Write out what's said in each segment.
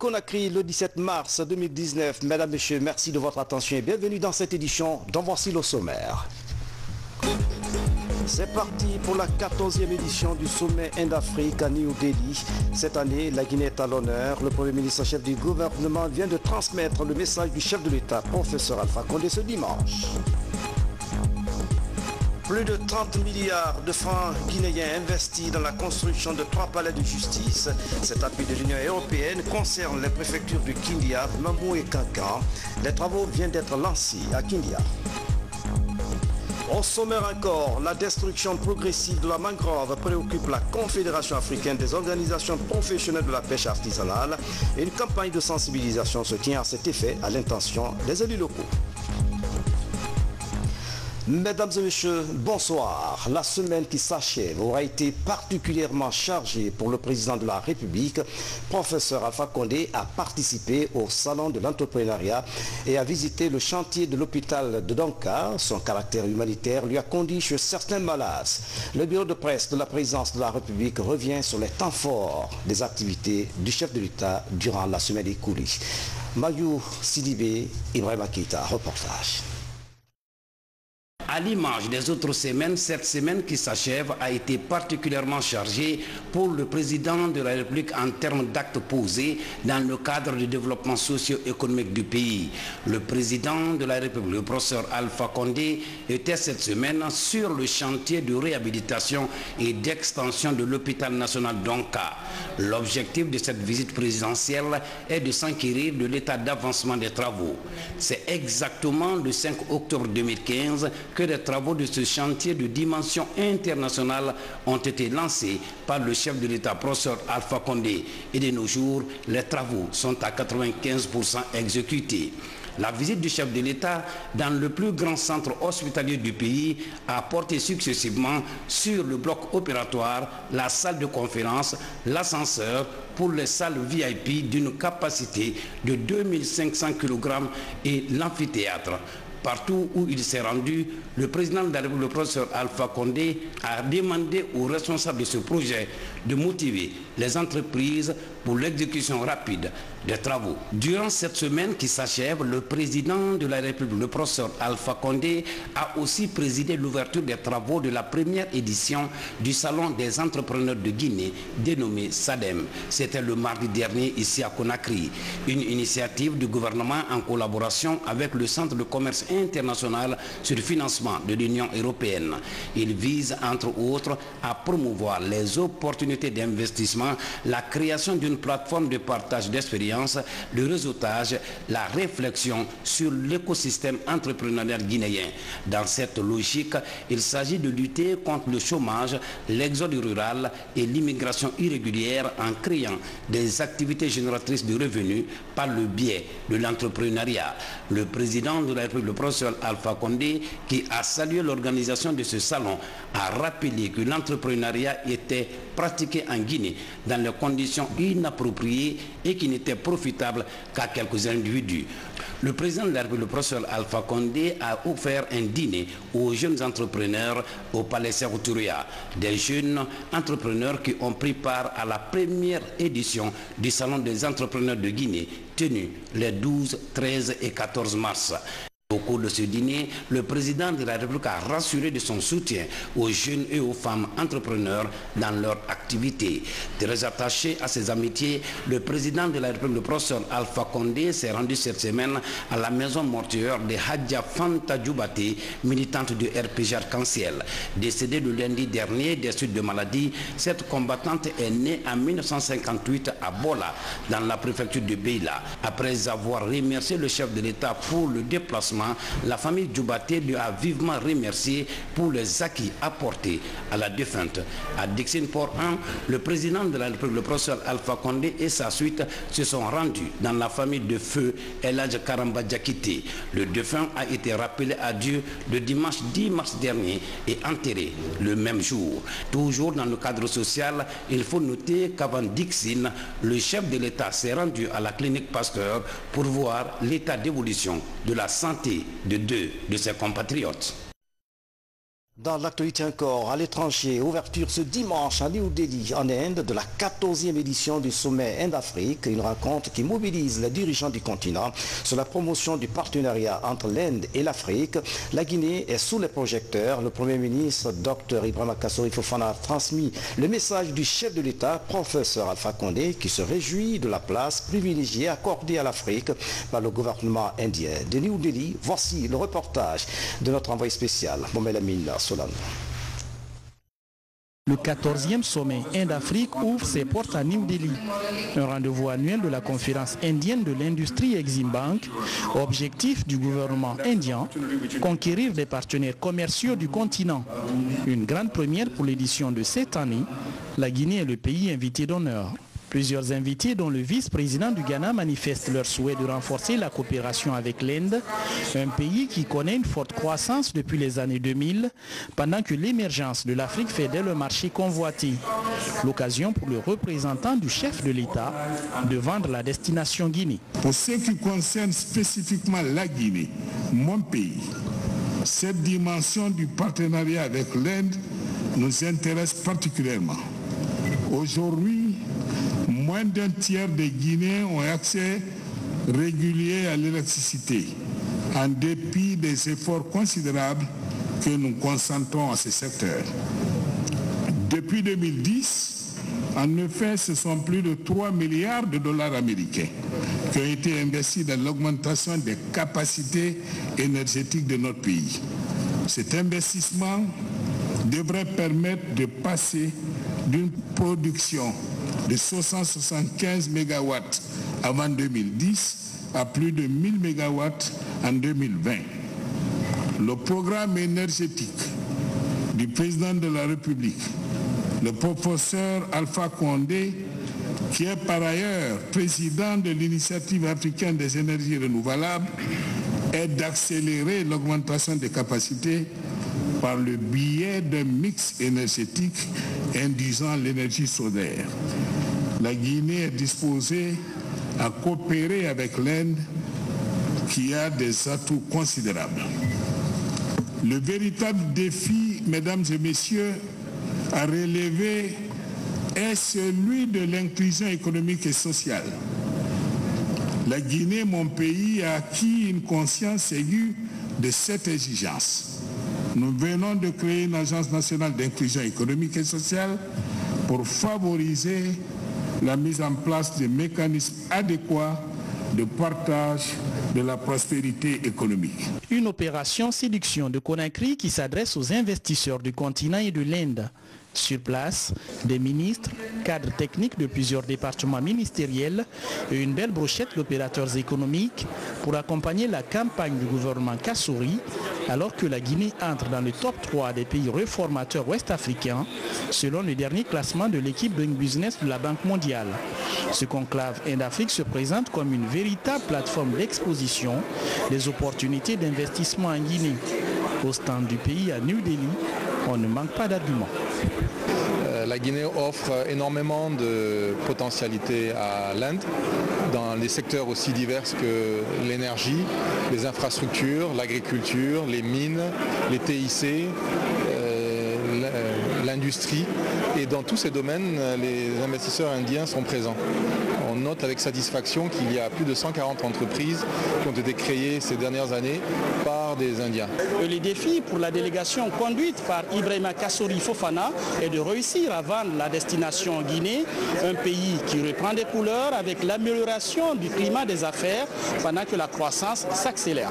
Conakry le 17 mars 2019. Mesdames, Messieurs, merci de votre attention et bienvenue dans cette édition dont voici le sommaire. C'est parti pour la 14e édition du sommet Inde-Afrique à New Delhi. Cette année, la Guinée est à l'honneur. Le Premier ministre chef du gouvernement vient de transmettre le message du chef de l'État, professeur Alpha Condé, ce dimanche. Plus de 30 milliards de francs guinéens investis dans la construction de 3 palais de justice. Cet appui de l'Union européenne concerne les préfectures de Kindia, Mamou et Kankan. Les travaux viennent d'être lancés à Kindia. Au sommaire encore, la destruction progressive de la mangrove préoccupe la Confédération africaine des organisations professionnelles de la pêche artisanale et une campagne de sensibilisation se tient à cet effet à l'intention des élus locaux. Mesdames et messieurs, bonsoir. La semaine qui s'achève aura été particulièrement chargée pour le président de la République. Professeur Alpha Condé a participé au salon de l'entrepreneuriat et a visité le chantier de l'hôpital de Donka. Son caractère humanitaire lui a conduit chez certains malades. Le bureau de presse de la présidence de la République revient sur les temps forts des activités du chef de l'État durant la semaine écoulée. Mayou Sidibé, Ibrahima Keita, reportage. À l'image des autres semaines, cette semaine qui s'achève a été particulièrement chargée pour le président de la République en termes d'actes posés dans le cadre du développement socio-économique du pays. Le président de la République, le professeur Alpha Condé, était cette semaine sur le chantier de réhabilitation et d'extension de l'hôpital national d'Onka. L'objectif de cette visite présidentielle est de s'enquérir de l'état d'avancement des travaux. C'est exactement le 5 octobre 2015 que des travaux de ce chantier de dimension internationale ont été lancés par le chef de l'État, professeur Alpha Condé. Et de nos jours, les travaux sont à 95% exécutés. La visite du chef de l'État dans le plus grand centre hospitalier du pays a porté successivement sur le bloc opératoire, la salle de conférence, l'ascenseur pour les salles VIP d'une capacité de 2500 kg et l'amphithéâtre. Partout où il s'est rendu, le président de la République, le professeur Alpha Condé, a demandé aux responsables de ce projet de motiver les entreprises pour l'exécution rapide des travaux. Durant cette semaine qui s'achève, le président de la République, le professeur Alpha Condé, a aussi présidé l'ouverture des travaux de la première édition du Salon des entrepreneurs de Guinée, dénommé SADEM. C'était le mardi dernier ici à Conakry. Une initiative du gouvernement en collaboration avec le Centre de commerce international sur le financement de l'Union européenne. Il vise, entre autres, à promouvoir les opportunités d'investissement, la création d'une plateforme de partage d'expériences, le réseautage, la réflexion sur l'écosystème entrepreneurial guinéen. Dans cette logique, il s'agit de lutter contre le chômage, l'exode rural et l'immigration irrégulière en créant des activités génératrices de revenus par le biais de l'entrepreneuriat. Le président de la République, le professeur Alpha Condé, qui a salué l'organisation de ce salon, a rappelé que l'entrepreneuriat était pratiqué en Guinée dans des conditions inappropriées et qui n'était profitable qu'à quelques individus. Le président de la République, le professeur Alpha Condé, a offert un dîner aux jeunes entrepreneurs au Palais Sékou Touré. Des jeunes entrepreneurs qui ont pris part à la première édition du Salon des entrepreneurs de Guinée, tenu les 12, 13 et 14 mars. Au cours de ce dîner, le président de la République a rassuré de son soutien aux jeunes et aux femmes entrepreneurs dans leur activité. Très attaché à ses amitiés, le président de la République, le professeur Alpha Condé, s'est rendu cette semaine à la maison mortuaire de Hadja Fanta Djoubaté, militante du RPG Arc-en-Ciel. Décédée le lundi dernier des suites de maladie, cette combattante est née en 1958 à Bola, dans la préfecture de Beila. Après avoir remercié le chef de l'État pour le déplacement, la famille Djoubaté lui a vivement remercié pour les acquis apportés à la défunte. À Dixine-Port 1, le président de la République, le professeur Alpha Condé et sa suite se sont rendus dans la famille de feu El Hadj Karamba Diakité. Le défunt a été rappelé à Dieu le dimanche 10 mars dernier et enterré le même jour. Toujours dans le cadre social, il faut noter qu'avant Dixine, le chef de l'État s'est rendu à la clinique Pasteur pour voir l'état d'évolution de la santé de deux de ses compatriotes. Dans l'actualité encore, à l'étranger, ouverture ce dimanche à New Delhi, en Inde, de la 14e édition du sommet Inde-Afrique, une rencontre qui mobilise les dirigeants du continent sur la promotion du partenariat entre l'Inde et l'Afrique. La Guinée est sous les projecteurs. Le Premier ministre, Dr Ibrahima Kassori Fofana, a transmis le message du chef de l'État, professeur Alpha Condé, qui se réjouit de la place privilégiée accordée à l'Afrique par le gouvernement indien. De New Delhi, voici le reportage de notre envoyé spécial, Mohamed Amin Solano. Le 14e sommet Inde-Afrique ouvre ses portes à New Delhi. Un rendez-vous annuel de la conférence indienne de l'industrie Exim Bank. Objectif du gouvernement indien, conquérir des partenaires commerciaux du continent. Une grande première pour l'édition de cette année. La Guinée est le pays invité d'honneur. Plusieurs invités, dont le vice-président du Ghana, manifestent leur souhait de renforcer la coopération avec l'Inde, un pays qui connaît une forte croissance depuis les années 2000, pendant que l'émergence de l'Afrique fait d'elle un marché convoité. L'occasion pour le représentant du chef de l'État de vendre la destination Guinée. Pour ce qui concerne spécifiquement la Guinée, mon pays, cette dimension du partenariat avec l'Inde nous intéresse particulièrement. Aujourd'hui, moins d'un tiers des Guinéens ont accès régulier à l'électricité, en dépit des efforts considérables que nous concentrons à ce secteur. Depuis 2010, en effet, ce sont plus de 3 milliards de dollars américains qui ont été investis dans l'augmentation des capacités énergétiques de notre pays. Cet investissement devrait permettre de passer d'une production de 675 MW avant 2010 à plus de 1000 MW en 2020. Le programme énergétique du président de la République, le professeur Alpha Condé, qui est par ailleurs président de l'Initiative africaine des énergies renouvelables, est d'accélérer l'augmentation des capacités par le biais d'un mix énergétique induisant l'énergie solaire. La Guinée est disposée à coopérer avec l'Inde qui a des atouts considérables. Le véritable défi, mesdames et messieurs, à relever est celui de l'inclusion économique et sociale. La Guinée, mon pays, a acquis une conscience aiguë de cette exigence. Nous venons de créer une agence nationale d'inclusion économique et sociale pour favoriser la mise en place de mécanismes adéquats de partage de la prospérité économique. Une opération séduction de Conakry qui s'adresse aux investisseurs du continent et de l'Inde. Sur place, des ministres, cadres techniques de plusieurs départements ministériels et une belle brochette d'opérateurs économiques pour accompagner la campagne du gouvernement Kassori alors que la Guinée entre dans le top 3 des pays réformateurs ouest-africains selon le dernier classement de l'équipe Doing Business de la Banque mondiale. Ce conclave Inde-Afrique se présente comme une véritable plateforme d'exposition des opportunités d'investissement en Guinée. Au stand du pays à New Delhi, on ne manque pas d'arguments. La Guinée offre énormément de potentialités à l'Inde dans des secteurs aussi divers que l'énergie, les infrastructures, l'agriculture, les mines, les TIC, l'industrie. Et dans tous ces domaines, les investisseurs indiens sont présents. On note avec satisfaction qu'il y a plus de 140 entreprises qui ont été créées ces dernières années par des Indiens. Le défi pour la délégation conduite par Ibrahima Kassori Fofana est de réussir à vendre la destination Guinée, un pays qui reprend des couleurs avec l'amélioration du climat des affaires pendant que la croissance s'accélère.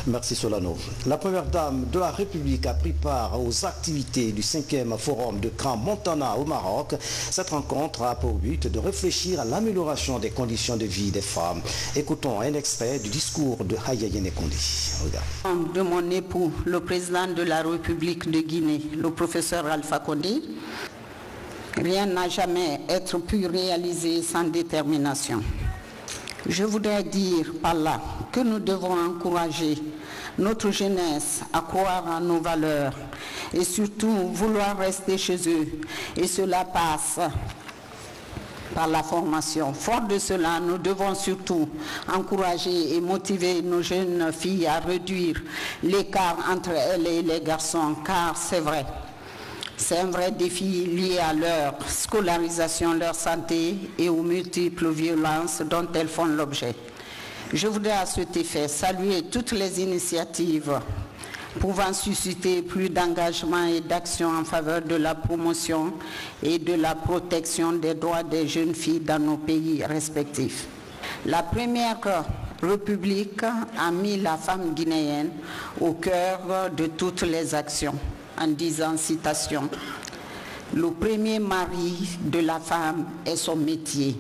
Merci Solano. La première dame de la République a pris part aux activités du 5e forum de Grand Montana au Maroc. Cette rencontre a pour but de réfléchir à l'amélioration des conditions de vie des femmes. Écoutons un extrait du discours de Haya Yene Kondi. Regarde. De mon époux, le président de la République de Guinée, le professeur Alpha Condé, rien n'a jamais été pu réaliser sans détermination. Je voudrais dire par là que nous devons encourager notre jeunesse à croire en nos valeurs et surtout vouloir rester chez eux. Et cela passe par la formation. Fort de cela, nous devons surtout encourager et motiver nos jeunes filles à réduire l'écart entre elles et les garçons, car c'est vrai. C'est un vrai défi lié à leur scolarisation, leur santé et aux multiples violences dont elles font l'objet. Je voudrais à cet effet saluer toutes les initiatives pouvant susciter plus d'engagement et d'action en faveur de la promotion et de la protection des droits des jeunes filles dans nos pays respectifs. La Première République a mis la femme guinéenne au cœur de toutes les actions en disant, citation, « Le premier mari de la femme est son métier. »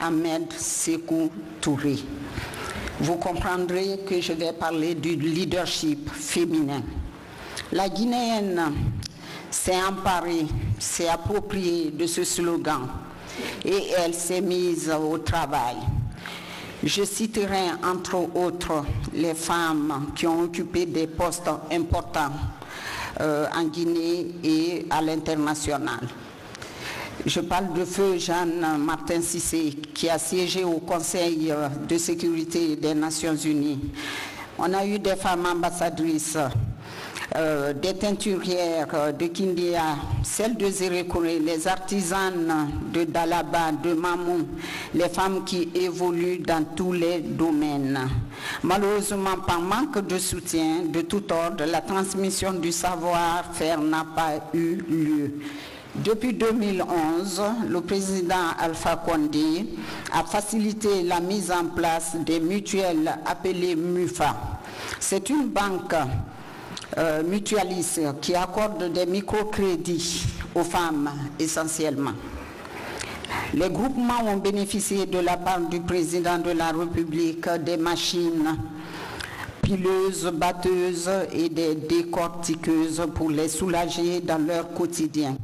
Ahmed Sékou Touré. Vous comprendrez que je vais parler du leadership féminin. La Guinéenne s'est emparée, s'est appropriée de ce slogan et elle s'est mise au travail. Je citerai entre autres les femmes qui ont occupé des postes importants en Guinée et à l'international. Je parle de feu Jeanne-Martin Cissé, qui a siégé au Conseil de sécurité des Nations Unies. On a eu des femmes ambassadrices, des teinturières de Kindia, celles de Zérékoré, les artisanes de Dalaba, de Mamou, les femmes qui évoluent dans tous les domaines. Malheureusement, par manque de soutien de tout ordre, la transmission du savoir-faire n'a pas eu lieu. Depuis 2011, le président Alpha Condé a facilité la mise en place des mutuelles appelées MUFA. C'est une banque mutualiste qui accorde des microcrédits aux femmes essentiellement. Les groupements ont bénéficié de la part du président de la République des machines pileuses, batteuses et des décortiqueuses pour les soulager dans leur quotidien.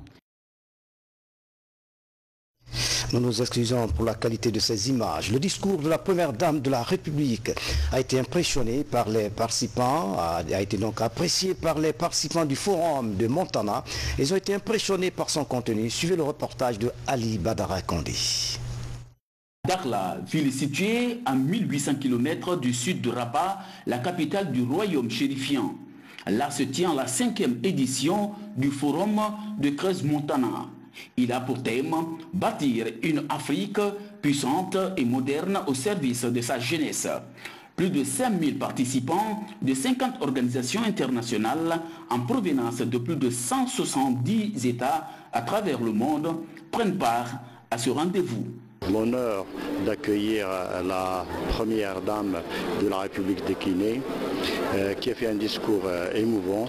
Nous nous excusons pour la qualité de ces images. Le discours de la première dame de la République a été impressionné par les participants, a été donc apprécié par les participants du forum de Montana. Ils ont été impressionnés par son contenu. Suivez le reportage de Ali Badara Kandé. Dakhla, ville située à 1800 km du sud de Rabat, la capitale du royaume chérifien. Là se tient la 5e édition du forum de Cruz-Montana. Il a pour thème bâtir une Afrique puissante et moderne au service de sa jeunesse. Plus de 5000 participants de 50 organisations internationales en provenance de plus de 170 États à travers le monde prennent part à ce rendez-vous. L'honneur d'accueillir la première dame de la République de Guinée qui a fait un discours émouvant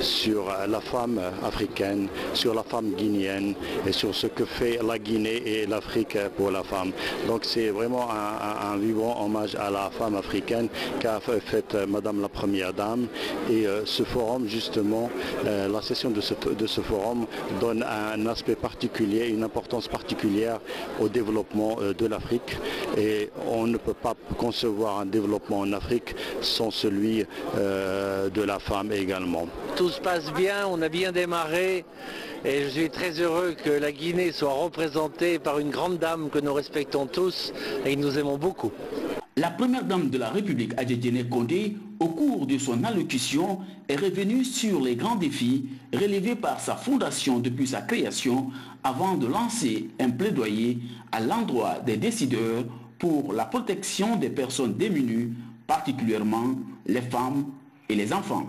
sur la femme africaine, sur la femme guinéenne et sur ce que fait la Guinée et l'Afrique pour la femme. Donc c'est vraiment un vivant hommage à la femme africaine qu'a fait Madame la Première Dame. Et ce forum, justement, la session de ce forum donne un aspect particulier, une importance particulière au développement de l'Afrique, et on ne peut pas concevoir un développement en Afrique sans celui de la femme également. Tout se passe bien, on a bien démarré et je suis très heureux que la Guinée soit représentée par une grande dame que nous respectons tous et que nous aimons beaucoup. La première dame de la République, Adjedjene Kondé, au cours de son allocution, est revenue sur les grands défis relevés par sa fondation depuis sa création avant de lancer un plaidoyer à l'endroit des décideurs pour la protection des personnes démunies, particulièrement les femmes et les enfants.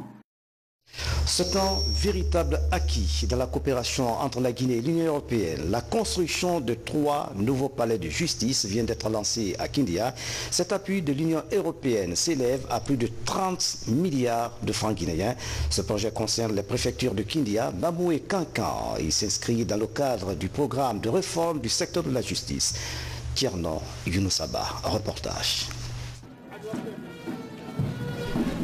C'est un véritable acquis dans la coopération entre la Guinée et l'Union européenne. La construction de 3 nouveaux palais de justice vient d'être lancée à Kindia. Cet appui de l'Union européenne s'élève à plus de 30 milliards de francs guinéens. Ce projet concerne les préfectures de Kindia, Bamou et Kankan. Il s'inscrit dans le cadre du programme de réforme du secteur de la justice. Tierno Younoussaba, reportage.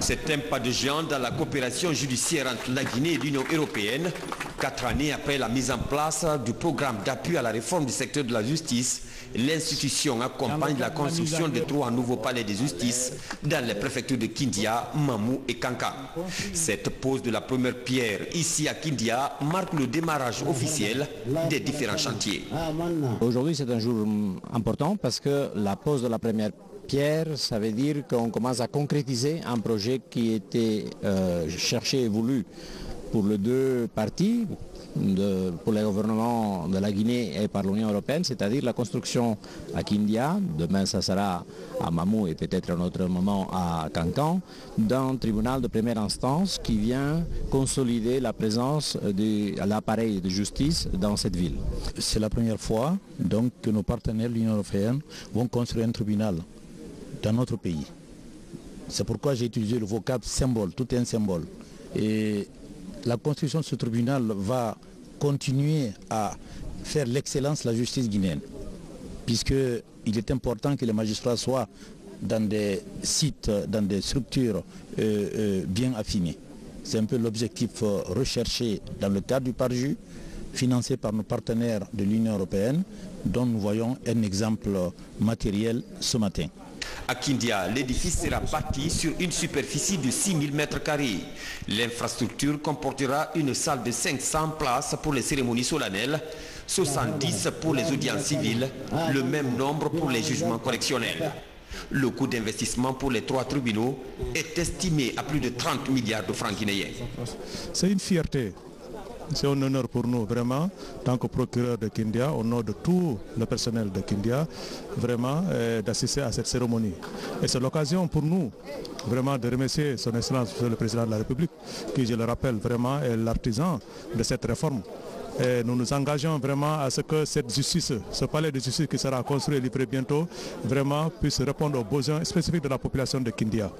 C'est un pas de géant dans la coopération judiciaire entre la Guinée et l'Union européenne 4 années après la mise en place du programme d'appui à la réforme du secteur de la justice, l'institution accompagne la construction de 3 nouveaux palais de justice dans les préfectures de Kindia, Mamou et Kanka. Cette pose de la première pierre ici à Kindia marque le démarrage officiel des différents chantiers. Aujourd'hui, c'est un jour important parce que la pose de la première pierre, ça veut dire qu'on commence à concrétiser un projet qui était cherché et voulu pour les deux parties, pour le gouvernement de la Guinée et par l'Union européenne, c'est-à-dire la construction à Kindia, demain ça sera à Mamou et peut-être à un autre moment à Kankan, d'un tribunal de première instance qui vient consolider la présence de l'appareil de justice dans cette ville. C'est la première fois donc, que nos partenaires de l'Union européenne vont construire un tribunal dans notre pays. C'est pourquoi j'ai utilisé le vocable symbole, tout est un symbole. Et la construction de ce tribunal va continuer à faire l'excellence de la justice guinéenne, puisqu'il est important que les magistrats soient dans des sites, dans des structures bien affinées. C'est un peu l'objectif recherché dans le cadre du PARJU, financé par nos partenaires de l'Union européenne, dont nous voyons un exemple matériel ce matin. À Kindia, l'édifice sera bâti sur une superficie de 6000 m². L'infrastructure comportera une salle de 500 places pour les cérémonies solennelles, 70 pour les audiences civiles, le même nombre pour les jugements correctionnels. Le coût d'investissement pour les 3 tribunaux est estimé à plus de 30 milliards de francs guinéens. C'est une fierté. C'est un honneur pour nous, vraiment, en tant que procureur de Kindia, au nom de tout le personnel de Kindia, vraiment, d'assister à cette cérémonie. Et c'est l'occasion pour nous, vraiment, de remercier son Excellence, le Président de la République, qui, je le rappelle, vraiment est l'artisan de cette réforme. Et nous nous engageons vraiment à ce que cette justice, ce palais de justice qui sera construit et livré bientôt, vraiment puisse répondre aux besoins spécifiques de la population de Kindia.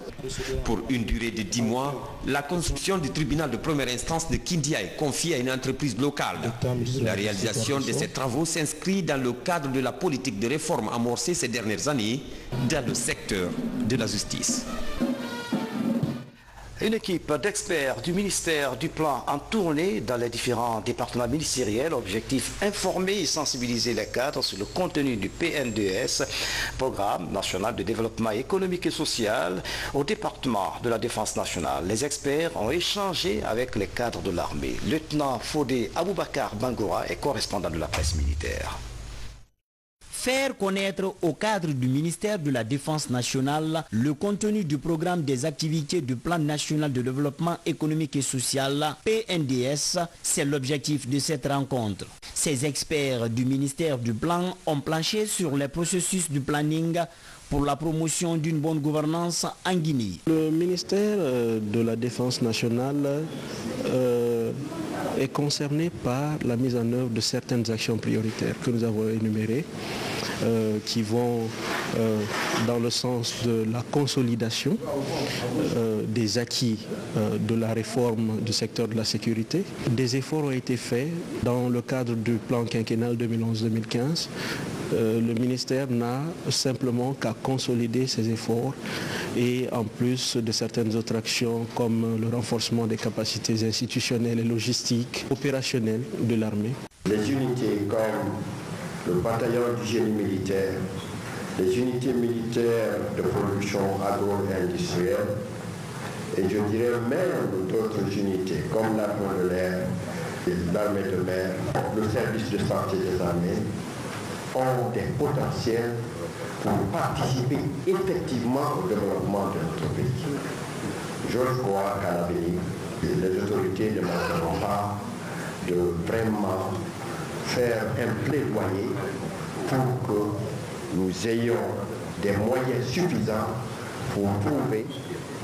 Pour une durée de 10 mois, la construction du tribunal de première instance de Kindia est confiée à une entreprise locale. La réalisation de ces travaux s'inscrit dans le cadre de la politique de réforme amorcée ces dernières années dans le secteur de la justice. Une équipe d'experts du ministère du Plan en tournée dans les différents départements ministériels. Objectif, informer et sensibiliser les cadres sur le contenu du PNDS, Programme national de développement économique et social, au département de la Défense nationale. Les experts ont échangé avec les cadres de l'armée. Lieutenant Fodé Aboubakar Bangoura est correspondant de la presse militaire. Faire connaître au cadre du ministère de la Défense nationale le contenu du programme des activités du Plan national de développement économique et social, PNDS, c'est l'objectif de cette rencontre. Ces experts du ministère du Plan ont planché sur les processus du planning pour la promotion d'une bonne gouvernance en Guinée. Le ministère de la Défense nationale est concerné par la mise en œuvre de certaines actions prioritaires que nous avons énumérées, qui vont dans le sens de la consolidation des acquis de la réforme du secteur de la sécurité. Des efforts ont été faits dans le cadre du plan quinquennal 2011-2015. Le ministère n'a simplement qu'à consolider ses efforts et en plus de certaines autres actions comme le renforcement des capacités institutionnelles et logistiques, opérationnelles de l'armée. Les unités comme le bataillon du génie militaire, les unités militaires de production agro-industrielle et je dirais même d'autres unités comme l'armée de l'air, l'armée de mer, le service de santé des armées, ont des potentiels pour participer effectivement au développement de notre pays. Je crois qu'à l'avenir, les autorités ne manqueront pas de vraiment faire un plaidoyer pour que nous ayons des moyens suffisants pour prouver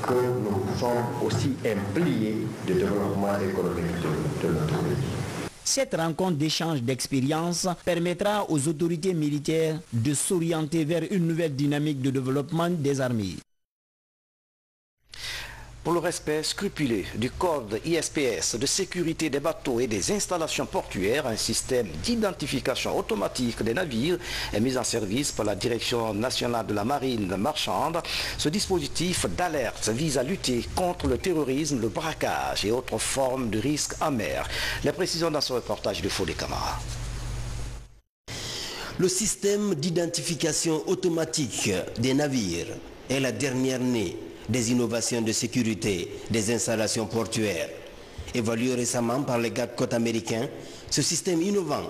que nous sommes aussi impliqués de développement économique de notre pays. Cette rencontre d'échange d'expériences permettra aux autorités militaires de s'orienter vers une nouvelle dynamique de développement des armées. pour le respect scrupuleux du code ISPS de sécurité des bateaux et des installations portuaires. Un système d'identification automatique des navires est mis en service par la Direction nationale de la marine marchande. Ce dispositif d'alerte vise à lutter contre le terrorisme, le braquage et autres formes de risques en mer. Les précisions dans ce reportage de Fodé Camara. Le système d'identification automatique des navires est la dernière née des innovations de sécurité des installations portuaires. Évalué récemment par les gardes-côtes américains, ce système innovant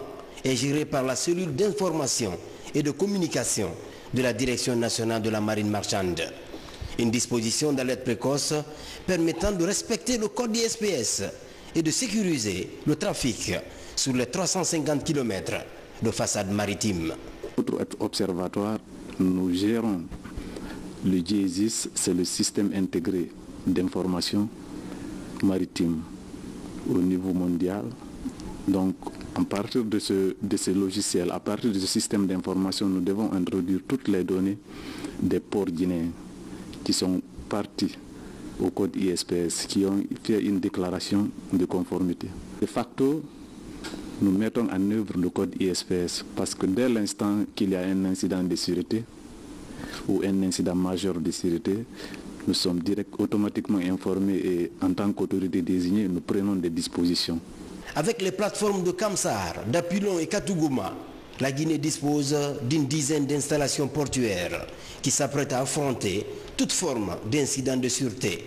est géré par la cellule d'information et de communication de la Direction nationale de la marine marchande. Une disposition d'alerte précoce permettant de respecter le code ISPS et de sécuriser le trafic sur les 350 km de façade maritime. Notre observatoire, nous gérons le GISIS, c'est le système intégré d'information maritime au niveau mondial. Donc, à partir de ce logiciel, à partir de ce système d'information, nous devons introduire toutes les données des ports guinéens qui sont partis au code ISPS, qui ont fait une déclaration de conformité. De facto, nous mettons en œuvre le code ISPS parce que dès l'instant qu'il y a un incident de sûreté ou un incident majeur de sûreté, nous sommes automatiquement informés et en tant qu'autorité désignée, nous prenons des dispositions. Avec les plateformes de Kamsar, d'Apulon et Katouguma, la Guinée dispose d'une dizaine d'installations portuaires qui s'apprêtent à affronter toute forme d'incident de sûreté.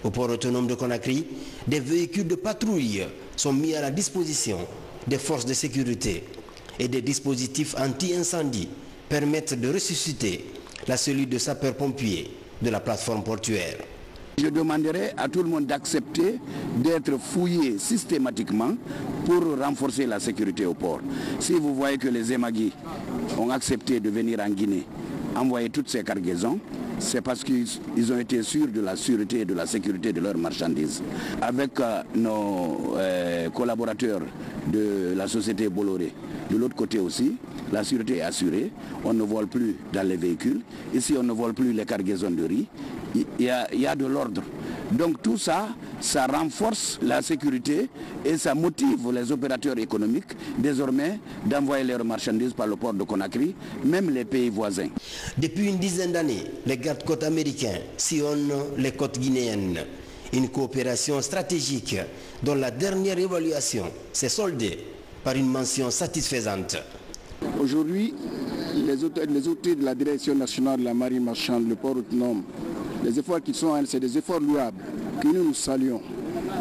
Au port autonome de Conakry, des véhicules de patrouille sont mis à la disposition des forces de sécurité et des dispositifs anti-incendie permettent de ressusciter la cellule de sapeurs-pompiers de la plateforme portuaire. Je demanderai à tout le monde d'accepter d'être fouillé systématiquement pour renforcer la sécurité au port. Si vous voyez que les Emagui ont accepté de venir en Guinée, envoyer toutes ces cargaisons, c'est parce qu'ils ont été sûrs de la sûreté et de la sécurité de leurs marchandises. Avec nos collaborateurs de la société Bolloré, de l'autre côté aussi, la sûreté est assurée. On ne vole plus dans les véhicules. Ici, on ne vole plus les cargaisons de riz. Il y a de l'ordre. Donc tout ça, ça renforce la sécurité et ça motive les opérateurs économiques désormais d'envoyer leurs marchandises par le port de Conakry, même les pays voisins. Depuis une dizaine d'années, les gardes-côtes américains sillonnent les côtes guinéennes. Une coopération stratégique dont la dernière évaluation s'est soldée par une mention satisfaisante. Aujourd'hui, les autorités de la Direction nationale de la marine marchande, le port autonome, les efforts qu'ils sont, c'est des efforts louables que nous saluons.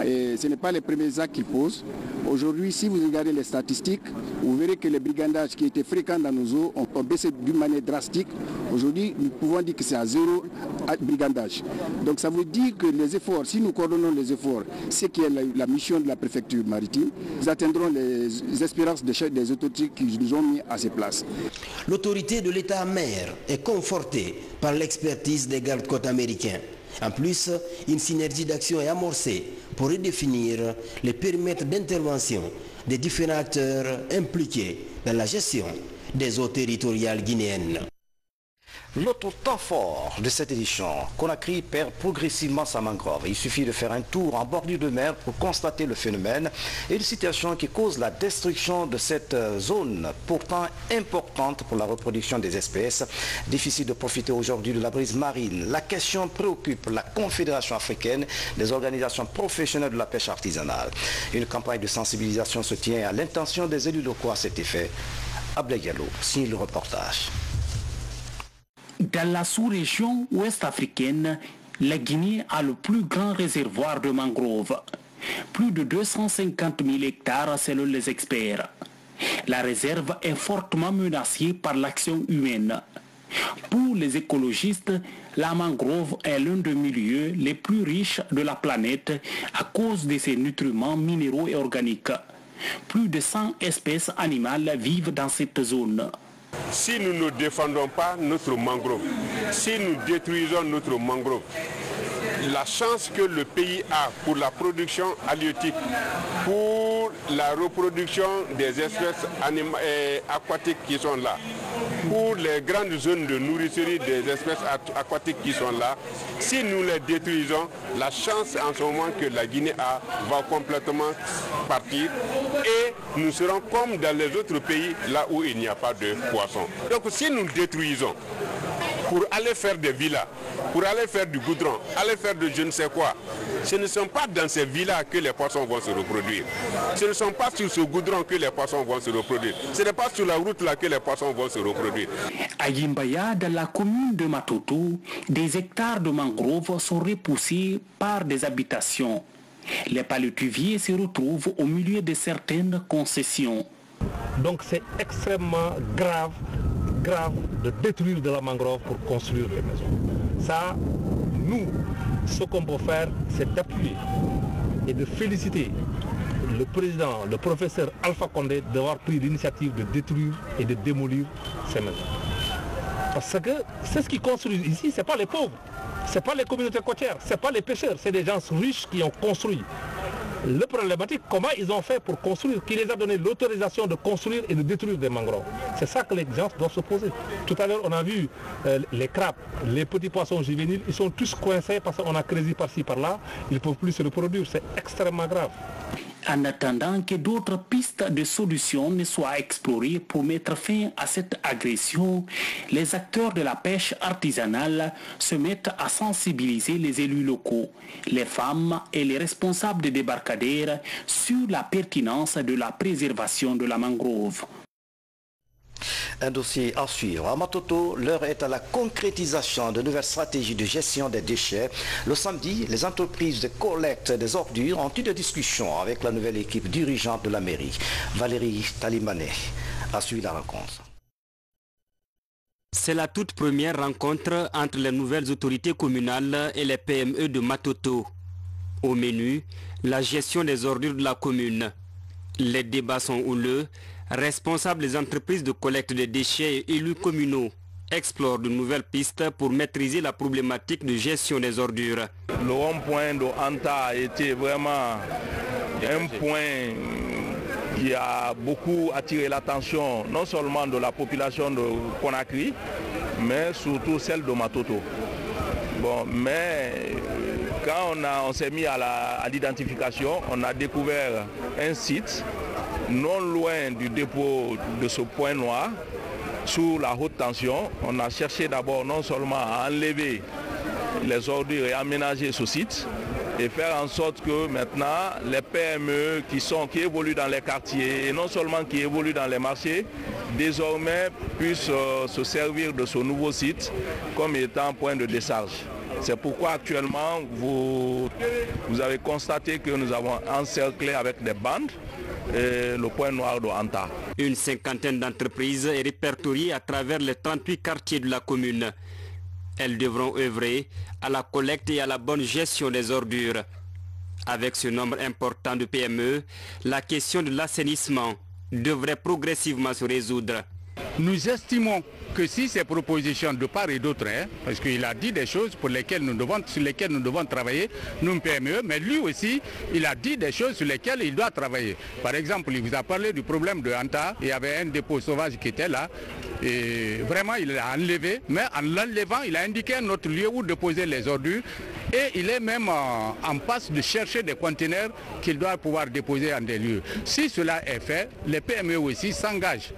Et ce n'est pas les premiers actes qu'ils posent. Aujourd'hui, si vous regardez les statistiques, vous verrez que les brigandages qui étaient fréquents dans nos eaux ont baissé d'une manière drastique. Aujourd'hui, nous pouvons dire que c'est à zéro brigandage. Donc ça veut dire que les efforts, si nous coordonnons les efforts, c'est qui est la mission de la préfecture maritime, nous atteindrons les espérances des autorités qui nous ont mis à ces places. L'autorité de l'État mer est confortée par l'expertise des gardes-côtes américains. En plus, une synergie d'action est amorcée pour redéfinir les périmètres d'intervention des différents acteurs impliqués dans la gestion des eaux territoriales guinéennes. L'autre temps fort de cette édition, Conakry perd progressivement sa mangrove. Il suffit de faire un tour en bordure de mer pour constater le phénomène et une situation qui cause la destruction de cette zone pourtant importante pour la reproduction des espèces. Difficile de profiter aujourd'hui de la brise marine. La question préoccupe la Confédération africaine des organisations professionnelles de la pêche artisanale. Une campagne de sensibilisation se tient à l'intention des élus locaux à cet effet. Abdel Diallo signe le reportage. Dans la sous-région ouest-africaine, la Guinée a le plus grand réservoir de mangroves. Plus de 250 000 hectares selon les experts. La réserve est fortement menacée par l'action humaine. Pour les écologistes, la mangrove est l'un des milieux les plus riches de la planète à cause de ses nutriments minéraux et organiques. Plus de 100 espèces animales vivent dans cette zone. Si nous ne défendons pas notre mangrove, si nous détruisons notre mangrove, la chance que le pays a pour la production halieutique, pour la reproduction des espèces aquatiques qui sont là, pour les grandes zones de nourriture des espèces aquatiques qui sont là. Si nous les détruisons, la chance en ce moment que la Guinée a va complètement partir et nous serons comme dans les autres pays là où il n'y a pas de poissons. Donc si nous détruisons pour aller faire des villas, pour aller faire du goudron, aller faire de je ne sais quoi, ce ne sont pas dans ces villas que les poissons vont se reproduire. Ce ne sont pas sur ce goudron que les poissons vont se reproduire. Ce n'est pas sur la route là que les poissons vont se reproduire. À Yimbaya, dans la commune de Matoto, des hectares de mangroves sont repoussés par des habitations. Les palétuviers se retrouvent au milieu de certaines concessions. Donc c'est extrêmement grave de détruire de la mangrove pour construire des maisons. Ça, nous, ce qu'on peut faire, c'est d'appuyer et de féliciter le président, le professeur Alpha Condé, d'avoir pris l'initiative de détruire et de démolir ces maisons. Parce que c'est ce qui construit ici, ce n'est pas les pauvres, ce n'est pas les communautés côtières, ce n'est pas les pêcheurs, c'est des gens riches qui ont construit. Le problématique, comment ils ont fait pour construire, qui les a donné l'autorisation de construire et de détruire des mangroves. C'est ça que les gens doivent se poser. Tout à l'heure, on a vu les crabes, les petits poissons juvéniles, ils sont tous coincés parce qu'on a créé par-ci, par-là, ils ne peuvent plus se reproduire. C'est extrêmement grave. En attendant que d'autres pistes de solutions ne soient explorées pour mettre fin à cette agression, les acteurs de la pêche artisanale se mettent à sensibiliser les élus locaux, les femmes et les responsables des débarcadères sur la pertinence de la préservation de la mangrove. Un dossier à suivre. À Matoto, l'heure est à la concrétisation de nouvelles stratégies de gestion des déchets. Le samedi, les entreprises de collecte des ordures ont eu des discussions avec la nouvelle équipe dirigeante de la mairie. Valérie Talimanet a suivi la rencontre. C'est la toute première rencontre entre les nouvelles autorités communales et les PME de Matoto. Au menu, la gestion des ordures de la commune. Les débats sont houleux. Responsables des entreprises de collecte des déchets et élus communaux explorent de nouvelles pistes pour maîtriser la problématique de gestion des ordures. Le rond-point de Anta a été vraiment un point qui a beaucoup attiré l'attention non seulement de la population de Conakry, mais surtout celle de Matoto. Bon, mais quand on s'est mis à l'identification, on a découvert un site non loin du dépôt de ce point noir, sous la haute tension. On a cherché d'abord non seulement à enlever les ordures et aménager ce site, et faire en sorte que maintenant les PME qui évoluent dans les quartiers, et non seulement qui évoluent dans les marchés, désormais puissent se servir de ce nouveau site comme étant point de décharge. C'est pourquoi actuellement vous avez constaté que nous avons encerclé avec des bandes le point noir de Anta. Une cinquantaine d'entreprises est répertoriée à travers les 38 quartiers de la commune. Elles devront œuvrer à la collecte et à la bonne gestion des ordures. Avec ce nombre important de PME, la question de l'assainissement devrait progressivement se résoudre. Nous estimons que si ces propositions de part et d'autre, parce qu'il a dit des choses sur lesquelles nous devons travailler, nous PME, mais lui aussi, il a dit des choses sur lesquelles il doit travailler. Par exemple, il vous a parlé du problème de Anta, il y avait un dépôt sauvage qui était là, et vraiment il l'a enlevé, mais en l'enlevant, il a indiqué un autre lieu où déposer les ordures, et il est même en passe de chercher des conteneurs qu'il doit pouvoir déposer en des lieux. Si cela est fait, les PME aussi s'engagent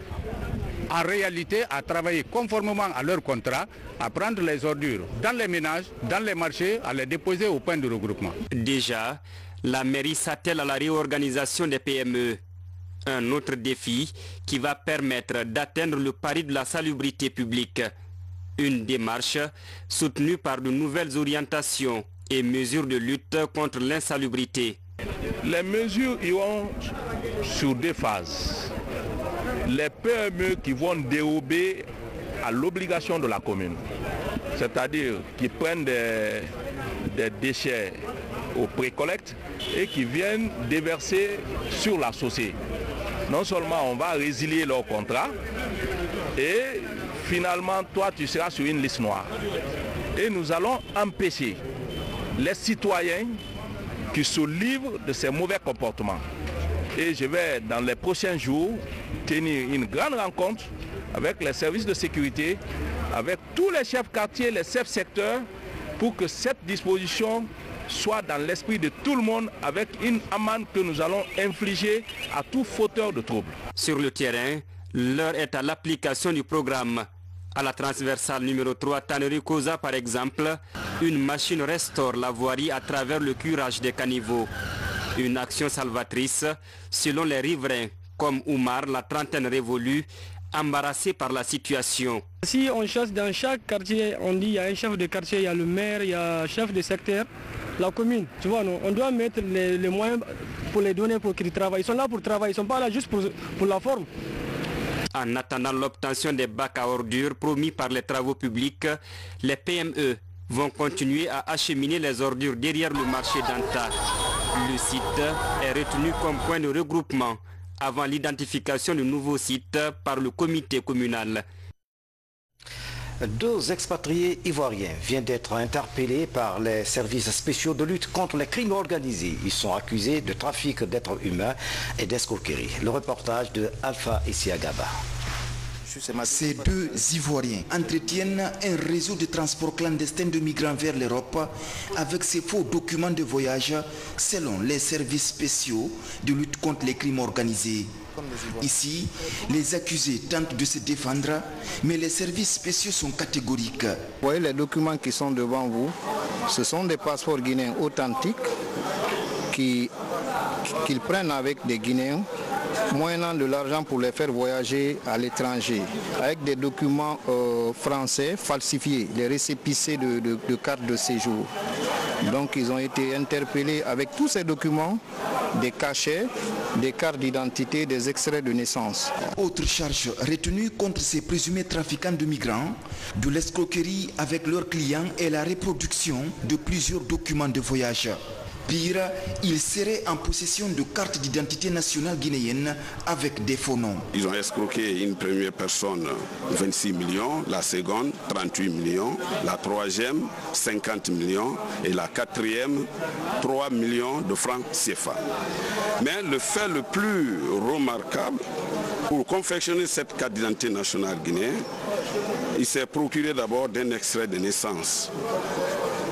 en réalité à travailler conformément à leur contrat, à prendre les ordures dans les ménages, dans les marchés, à les déposer au point de regroupement. Déjà, la mairie s'attelle à la réorganisation des PME. Un autre défi qui va permettre d'atteindre le pari de la salubrité publique. Une démarche soutenue par de nouvelles orientations et mesures de lutte contre l'insalubrité. Les mesures iront sur deux phases. Les PME qui vont dérober à l'obligation de la commune, c'est-à-dire qui prennent des déchets au pré-collecte et qui viennent déverser sur la société. Non seulement on va résilier leur contrat, et finalement toi tu seras sur une liste noire. Et nous allons empêcher les citoyens qui se livrent de ces mauvais comportements. Et je vais dans les prochains jours tenir une grande rencontre avec les services de sécurité, avec tous les chefs quartiers, les chefs secteurs, pour que cette disposition soit dans l'esprit de tout le monde avec une amende que nous allons infliger à tout fauteur de troubles. Sur le terrain, l'heure est à l'application du programme. À la transversale numéro 3, Tannery-Koza par exemple, une machine restaure la voirie à travers le curage des caniveaux. Une action salvatrice, selon les riverains, comme Oumar, la trentaine révolue, embarrassé par la situation. Si on chasse dans chaque quartier, on dit il y a un chef de quartier, il y a le maire, il y a un chef de secteur, la commune. Tu vois, non, on doit mettre les moyens pour les donner pour qu'ils travaillent. Ils sont là pour travailler, ils ne sont pas là juste pour la forme. En attendant l'obtention des bacs à ordures promis par les travaux publics, les PME vont continuer à acheminer les ordures derrière le marché d'Anta. Le site est retenu comme point de regroupement avant l'identification du nouveau site par le comité communal. 2 expatriés ivoiriens viennent d'être interpellés par les services spéciaux de lutte contre les crimes organisés. Ils sont accusés de trafic d'êtres humains et d'escroquerie. Le reportage de Alpha Isiagaba. Ces 2 Ivoiriens entretiennent un réseau de transport clandestin de migrants vers l'Europe avec ces faux documents de voyage selon les services spéciaux de lutte contre les crimes organisés. Ici, les accusés tentent de se défendre, mais les services spéciaux sont catégoriques. Vous voyez les documents qui sont devant vous, ce sont des passeports guinéens authentiques qu'ils prennent avec des Guinéens, moyennant de l'argent pour les faire voyager à l'étranger, avec des documents français falsifiés, des récépissés de cartes de séjour. Donc ils ont été interpellés avec tous ces documents, des cachets, des cartes d'identité, des extraits de naissance. Autre charge retenue contre ces présumés trafiquants de migrants, de l'escroquerie avec leurs clients et la reproduction de plusieurs documents de voyage. Pire, ils seraient en possession de cartes d'identité nationale guinéenne avec des faux noms. Ils ont escroqué une première personne 26 millions, la seconde 38 millions, la troisième 50 millions et la quatrième 3 millions de francs CFA. Mais le fait le plus remarquable, pour confectionner cette carte d'identité nationale guinéenne, il s'est procuré d'abord d'un extrait de naissance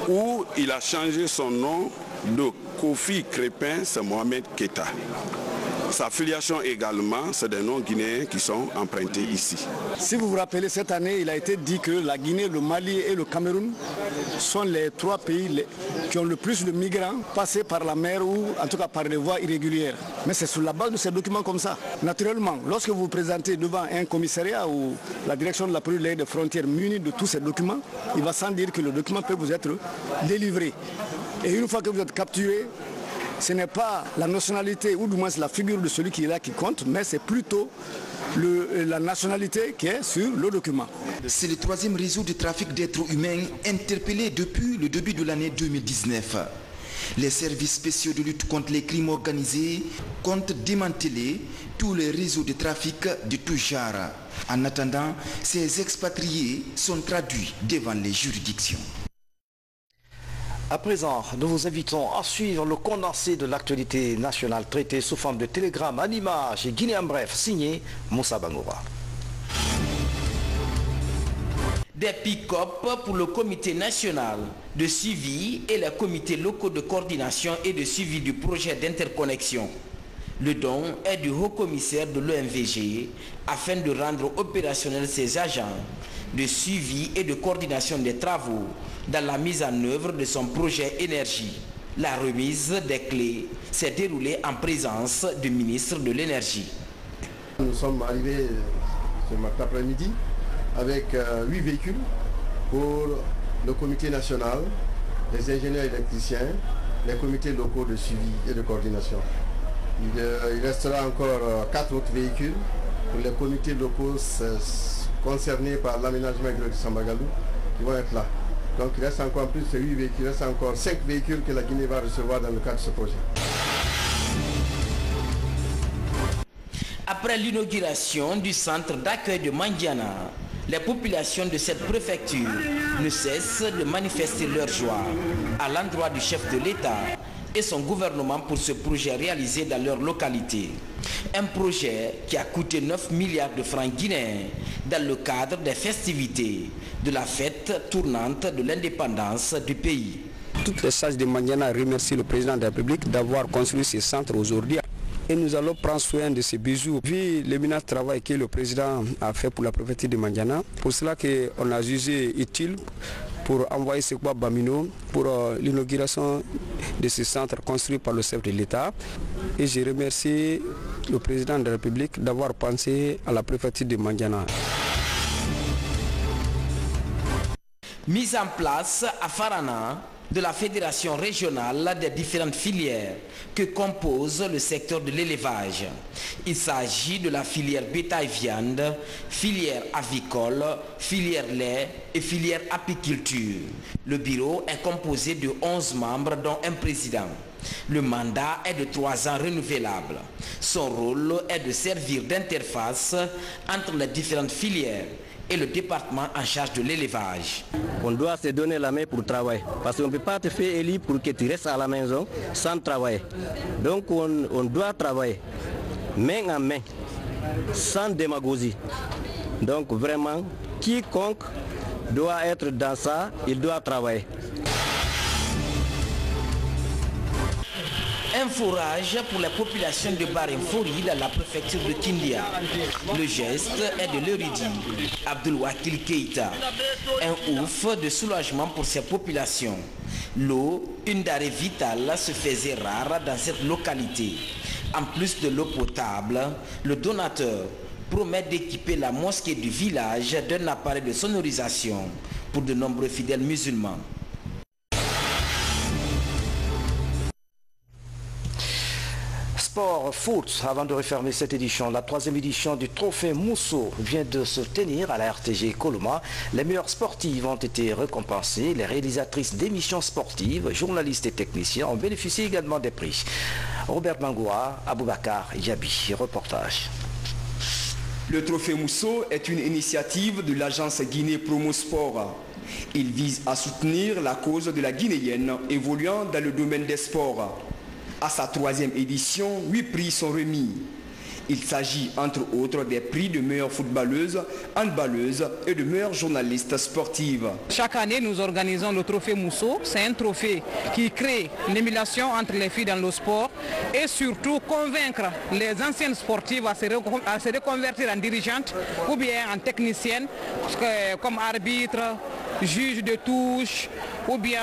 où il a changé son nom de Kofi Crépin, c'est Mohamed Keita. Sa filiation également, c'est des noms guinéens qui sont empruntés ici. Si vous vous rappelez, cette année, il a été dit que la Guinée, le Mali et le Cameroun sont les 3 pays qui ont le plus de migrants passés par la mer ou en tout cas par les voies irrégulières. Mais c'est sur la base de ces documents comme ça. Naturellement, lorsque vous vous présentez devant un commissariat ou la direction de la police des frontières munie de tous ces documents, il va sans dire que le document peut vous être délivré. Et une fois que vous êtes capturé, ce n'est pas la nationalité ou du moins la figure de celui qui est là qui compte, mais c'est plutôt la nationalité qui est sur le document. C'est le 3e réseau de trafic d'êtres humains interpellé depuis le début de l'année 2019. Les services spéciaux de lutte contre les crimes organisés comptent démanteler tous les réseaux de trafic de tout genre. En attendant, ces expatriés sont traduits devant les juridictions. À présent, nous vous invitons à suivre le condensé de l'actualité nationale traité sous forme de télégramme en images et Guinée en bref, signé Moussa Bangoura. Des pick-up pour le comité national de suivi et les comités locaux de coordination et de suivi du projet d'interconnexion. Le don est du haut-commissaire de l'OMVG afin de rendre opérationnels ses agents de suivi et de coordination des travaux dans la mise en œuvre de son projet énergie. La remise des clés s'est déroulée en présence du ministre de l'énergie. Nous sommes arrivés ce matin après-midi avec 8 véhicules pour le comité national, les ingénieurs électriciens, les comités locaux de suivi et de coordination. Il restera encore 4 autres véhicules pour les comités locaux concernés par l'aménagement de Sambagalou qui vont être là. Donc il reste encore en plus de 8 véhicules, il reste encore 5 véhicules que la Guinée va recevoir dans le cadre de ce projet. Après l'inauguration du centre d'accueil de Mandiana, les populations de cette préfecture ne cessent de manifester leur joie à l'endroit du chef de l'État et son gouvernement pour ce projet réalisé dans leur localité. Un projet qui a coûté 9 milliards de francs guinéens dans le cadre des festivités de la fête tournante de l'indépendance du pays. Toutes les sages de Mandiana remercient le président de la République d'avoir construit ce centre aujourd'hui. Et nous allons prendre soin de ces bijoux. Vu l'éminent travail que le président a fait pour la préfecture de Mandiana, pour cela qu'on a jugé utile pour envoyer Sekwa Bamino pour l'inauguration de ce centre construit par le chef de l'État. Et je remercie le président de la République d'avoir pensé à la préfecture de Mandiana. Mise en place à Farana de la fédération régionale des différentes filières que compose le secteur de l'élevage. Il s'agit de la filière bétail-viande, filière avicole, filière lait et filière apiculture. Le bureau est composé de 11 membres dont un président. Le mandat est de 3 ans renouvelable. Son rôle est de servir d'interface entre les différentes filières et le département en charge de l'élevage. On doit se donner la main pour travailler, parce qu'on ne peut pas te faire élire pour que tu restes à la maison sans travailler. Donc on doit travailler main en main, sans démagogie. Donc vraiment, quiconque doit être dans ça, il doit travailler. Un forage pour la population de Barenfori dans la préfecture de Kindia. Le geste est de l'érudit Abdulwakil Keïta. Un ouf de soulagement pour ces populations. L'eau, une denrée vitale, se faisait rare dans cette localité. En plus de l'eau potable, le donateur promet d'équiper la mosquée du village d'un appareil de sonorisation pour de nombreux fidèles musulmans. Sport foot, avant de refermer cette édition, la 3e édition du Trophée Mousso vient de se tenir à la RTG Coloma. Les meilleures sportives ont été récompensées. Les réalisatrices d'émissions sportives, journalistes et techniciens ont bénéficié également des prix. Robert Bangoua, Aboubakar Yabi, reportage. Le Trophée Mousso est une initiative de l'agence Guinée Promo Sport. Il vise à soutenir la cause de la Guinéenne évoluant dans le domaine des sports. À sa 3e édition, 8 prix sont remis. Il s'agit entre autres des prix de meilleure footballeuse, handballeuse et de meilleure journaliste sportive. Chaque année, nous organisons le Trophée Mousso. C'est un trophée qui crée une émulation entre les filles dans le sport et surtout convaincre les anciennes sportives à se reconvertir en dirigeantes ou bien en techniciennes comme arbitre, juge de touche ou bien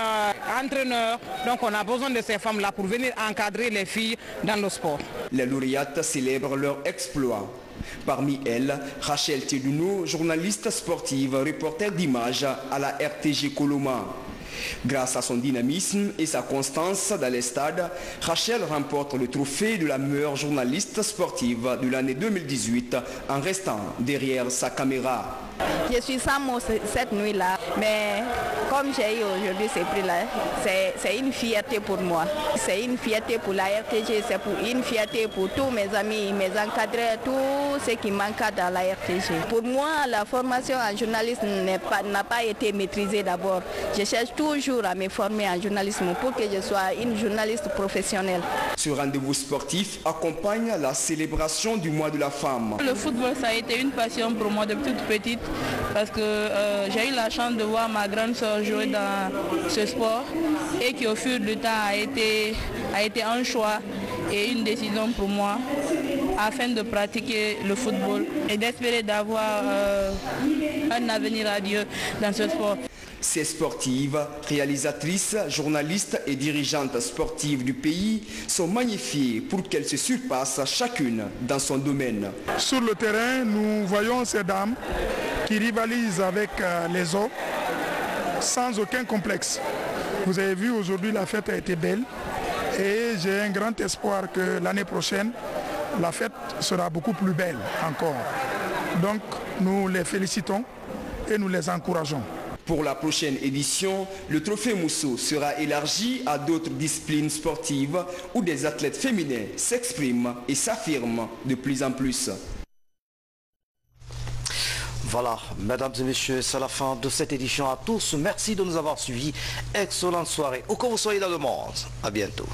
entraîneur. Donc on a besoin de ces femmes-là pour venir encadrer les filles dans le sport. Les lauréates célèbrent leur exploit. Parmi elles, Rachel Tedouno, journaliste sportive, reporter d'images à la RTG Coloma. Grâce à son dynamisme et sa constance dans les stades, Rachel remporte le trophée de la meilleure journaliste sportive de l'année 2018 en restant derrière sa caméra. Je suis sans mots cette nuit-là, mais comme j'ai eu aujourd'hui ces prix-là, c'est une fierté pour moi. C'est une fierté pour la RTG, c'est une fierté pour tous mes amis, mes encadrés, tous ceux qui m'encadrent dans la RTG. Pour moi, la formation en journalisme n'a pas été maîtrisée d'abord. Je cherche toujours à me former en journalisme pour que je sois une journaliste professionnelle. Ce rendez-vous sportif accompagne la célébration du mois de la femme. Le football, ça a été une passion pour moi depuis toute petite. Parce que j'ai eu la chance de voir ma grande soeur jouer dans ce sport et qui au fil du temps a été un choix et une décision pour moi afin de pratiquer le football et d'espérer d'avoir un avenir radieux dans ce sport. Ces sportives, réalisatrices, journalistes et dirigeantes sportives du pays sont magnifiées pour qu'elles se surpassent chacune dans son domaine. Sur le terrain, nous voyons ces dames qui rivalisent avec les autres sans aucun complexe. Vous avez vu aujourd'hui la fête a été belle et j'ai un grand espoir que l'année prochaine la fête sera beaucoup plus belle encore. Donc nous les félicitons et nous les encourageons. Pour la prochaine édition, le Trophée Mousso sera élargi à d'autres disciplines sportives où des athlètes féminins s'expriment et s'affirment de plus en plus. Voilà, mesdames et messieurs, c'est la fin de cette édition. À tous, merci de nous avoir suivis. Excellente soirée, où que vous soyez dans le monde. À bientôt.